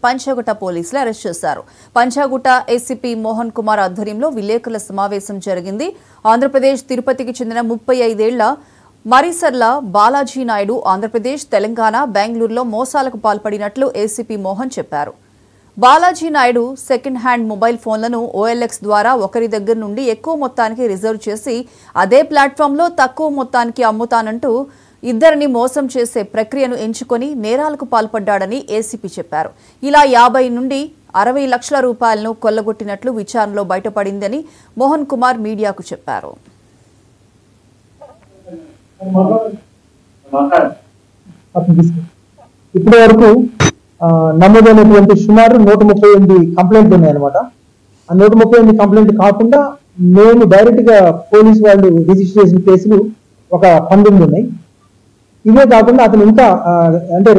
పంచాగుట్ట పోలీసులు అరెస్ట్ చేశారు. పంచాగుట్ట ఏసీపీ మోహన్ కుమార్ ఆధ్వర్యంలో విలేకరుల సమావేశం జరిగింది. ఆంధ్రప్రదేశ్ తిరుపతికి చెందిన 35 ఏళ్ల మరిసర్ల బాలాజీ నాయుడు ఆంధ్రప్రదేశ్, తెలంగాణ, బెంగళూరులో మోసాలకు పాల్పడినట్లు ఏసీపీ మోహన్ చెప్పారు. Balaji Naidu second hand mobile ఫోన్లను OLX ద్వారా ఒకరి దగ్గర నుండి ఎక్కువ మొత్తానికి రిజర్వ్ చేసి అదే ప్లాట్ఫామ్లో తక్కువ మొత్తానికి అమ్ముతానంటూ ఇద్దరిని మోసం చేసే ప్రక్రియను ఎంచుకొని నేరాలకు పాల్పడ్డాడని ఏసీపీ చెప్పారు. ఇలా 50 నుండి 60 లక్షల రూపాయలను కొల్లగొట్టినట్లు విచారణలో బయటపడిందని మోహన్ కుమార్ మీడియాకు చెప్పారు. ఇప్పటి వరకు నమోదైనటువంటి సుమారు 138 కంప్లైంట్లు ఉన్నాయన్నమాట. ఆ 138 కంప్లైంట్ కాకుండా మేము డైరెక్ట్ గా పోలీసు వాళ్ళు రిజిస్టర్ చేసిన కేసులు ఒక 19 ఉన్నాయి. ఇవే కాకుండా అతను ఇంకా అంటే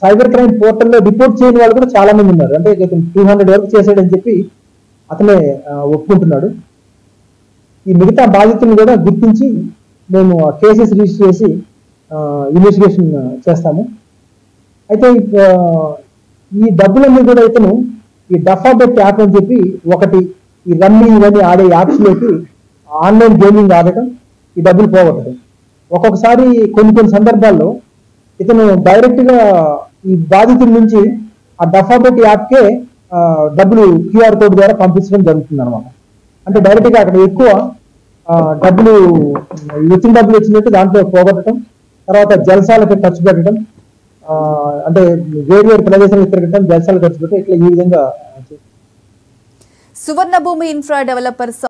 సైబర్ క్రైమ్ పోర్టల్లో రిపోర్ట్ చేయని వాళ్ళు కూడా చాలా మంది ఉన్నారు. అంటే 200 వరకు చేసాడని చెప్పి అతనే ఒప్పుకుంటున్నాడు. ఈ మిగతా బాధితులను కూడా గుర్తించి మేము కేసెస్ రిజిస్టర్ చేసి ఇన్వెస్టిగేషన్ చేస్తాము. అయితే ఈ డబ్బులన్నీ కూడా ఇతను ఈ డఫాబెట్ యాప్ అని చెప్పి ఒకటి ఈ రమ్మీ ఇవన్నీ ఆడే యాప్స్ లోకి ఆన్లైన్ గేమింగ్ ఆడటం, ఈ డబ్బులు పోగొట్టడం. ఒక్కొక్కసారి కొన్ని సందర్భాల్లో ఇతను డైరెక్ట్ గా ఈ బాధితుల నుంచి ఆ డఫాబెట్ యాప్కే డబ్బులు QR కోడ్ ద్వారా పంపించడం జరుగుతుంది అనమాట. అంటే డైరెక్ట్ గా అక్కడ ఎక్కువ డబ్బులు వచ్చినట్టు దాంట్లో పోగొట్టడం, తర్వాత జల్సాలకు ఖర్చు పెట్టడం, అంటే వేరు ప్రదేశాలకు తిరగడం, జల్సాలు ఖర్చు పెట్టడం, ఇట్లా ఈ విధంగా సువర్ణభూమి ఇన్ఫ్రా డెవలపర్స్